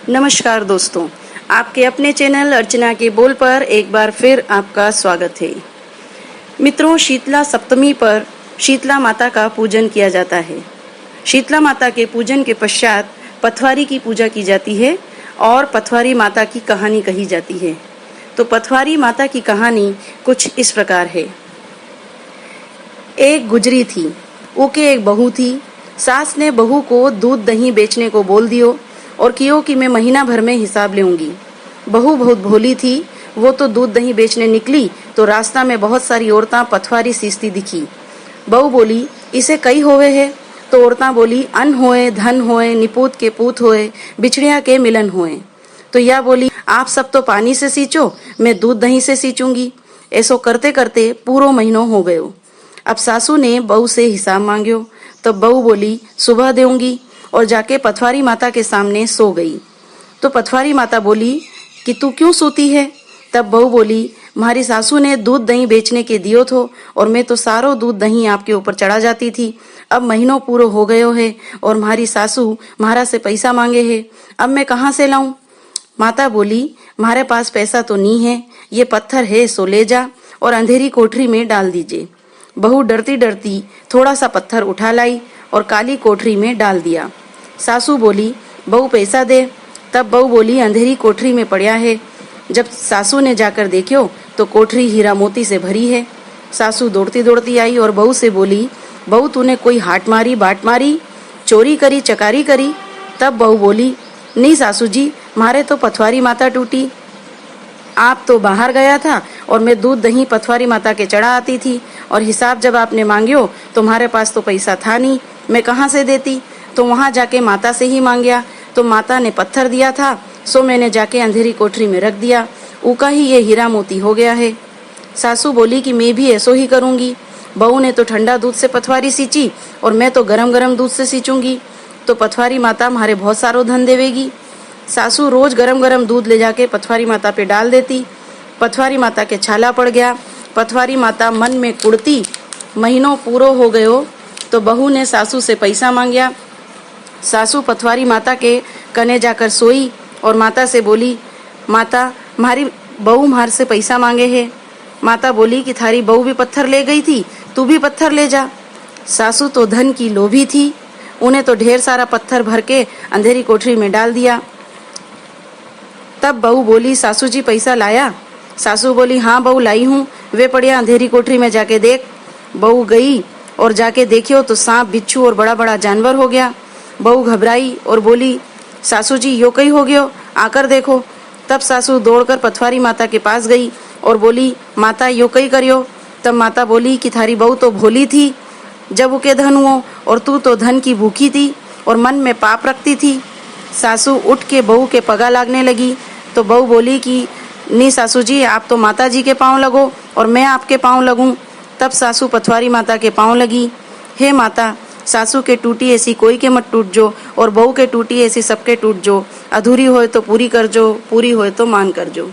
नमस्कार दोस्तों, आपके अपने चैनल अर्चना के बोल पर एक बार फिर आपका स्वागत है। मित्रों, शीतला सप्तमी पर शीतला माता का पूजन किया जाता है। शीतला माता के पूजन के पश्चात पथवारी की पूजा की जाती है और पथवारी माता की कहानी कही जाती है। तो पथवारी माता की कहानी कुछ इस प्रकार है। एक गुजरी थी, उके एक बहू थी। सास ने बहू को दूध दही बेचने को बोल दियो और कियो कि मैं महीना भर में हिसाब लेऊंगी। बहू बहुत भोली थी, वो तो दूध दही बेचने निकली तो रास्ता में बहुत सारी औरतां पथवारी सींचती दिखी। बहू बोली, इसे कई होवे है? तो औरतां बोली, अन्न होए, धन होए, निपूत के पूत होए, बिछड़िया के मिलन होए। तो यह बोली, आप सब तो पानी से सींचो, मैं दूध दही से सींचूंगी। ऐसो करते करते पूरो महीनो हो गयो। अब सासू ने बहू से हिसाब मांग्यो। तब बहू बोली, सुबह देऊंगी, और जाके पथवारी माता के सामने सो गई। तो पथवारी माता बोली कि तू क्यों सोती है? तब बहू बोली, हमारी सासू ने दूध दही बेचने के दियो थो और मैं तो सारो दूध दही आपके ऊपर चढ़ा जाती थी। अब महीनों पूरो हो गयो है और हमारी सासू महारा से पैसा मांगे है, अब मैं कहाँ से लाऊं? माता बोली, हमारे पास पैसा तो नहीं है, ये पत्थर है सो ले जा और अंधेरी कोठरी में डाल दीजिए। बहू डरती डरती थोड़ा सा पत्थर उठा लाई और काली कोठरी में डाल दिया। सासू बोली, बहू पैसा दे। तब बहू बोली, अंधेरी कोठरी में पड़ा है। जब सासू ने जाकर देखो तो कोठरी हीरा मोती से भरी है। सासू दौड़ती दौड़ती आई और बहू से बोली, बहू तूने कोई हाट मारी, बाट मारी, चोरी करी, चकारी करी? तब बहू बोली, नहीं सासू जी, मारे तो पथवारी माता टूटी। आप तो बाहर गया था और मैं दूध दही पथवारी माता के चढ़ा आती थी और हिसाब जब आपने मांगियो तो हमारे पास तो पैसा था नहीं, मैं कहाँ से देती? तो वहाँ जाके माता से ही मांगया तो माता ने पत्थर दिया था, सो मैंने जाके अंधेरी कोठरी में रख दिया, उका ही ये हीरा मोती हो गया है। सासू बोली कि मैं भी ऐसो ही करूँगी। बहू ने तो ठंडा दूध से पथवारी सींची और मैं तो गरम गरम दूध से सींचूंगी, तो पथवारी माता हमारे बहुत सारो धन देवेगी। सासू रोज गरम गरम दूध ले जाके पथवारी माता पे डाल देती। पथवारी माता के छाला पड़ गया। पथवारी माता मन में कुड़ती। महीनों पूरो हो गयो तो बहू ने सासू से पैसा मांगया। सासू पथवारी माता के कने जाकर सोई और माता से बोली, माता हमारी बहू मार से पैसा मांगे है। माता बोली कि थारी बहू भी पत्थर ले गई थी, तू भी पत्थर ले जा। सासू तो धन की लोभी थी, उन्हें तो ढेर सारा पत्थर भर के अंधेरी कोठरी में डाल दिया। तब बहू बोली, सासू जी पैसा लाया? सासू बोली, हाँ बहू लाई हूँ, वे पड़िया अंधेरी कोठरी में जाके देख। बहू गई और जाके देखियो तो सांप, बिच्छू और बड़ा बड़ा जानवर हो गया। बहू घबराई और बोली, सासू जी यो कई हो गयो, आकर देखो। तब सासू दौड़कर पथवारी माता के पास गई और बोली, माता यो कई करियो? तब माता बोली कि थारी बहू तो भोली थी, जब उके धन हुओ, और तू तो धन की भूखी थी और मन में पाप रखती थी। सासू उठ के बहू के पगा लागने लगी। तो बहू बोली कि नहीं सासू जी, आप तो माता जी के पाँव लगो और मैं आपके पाँव लगूं। तब सासू पथवारी माता के पाँव लगी। हे माता, सासू के टूटी ऐसी कोई के मत टूट जो और बहू के टूटी ऐसी सबके टूट जो। अधूरी होए तो पूरी कर जो, पूरी होए तो मान कर जो।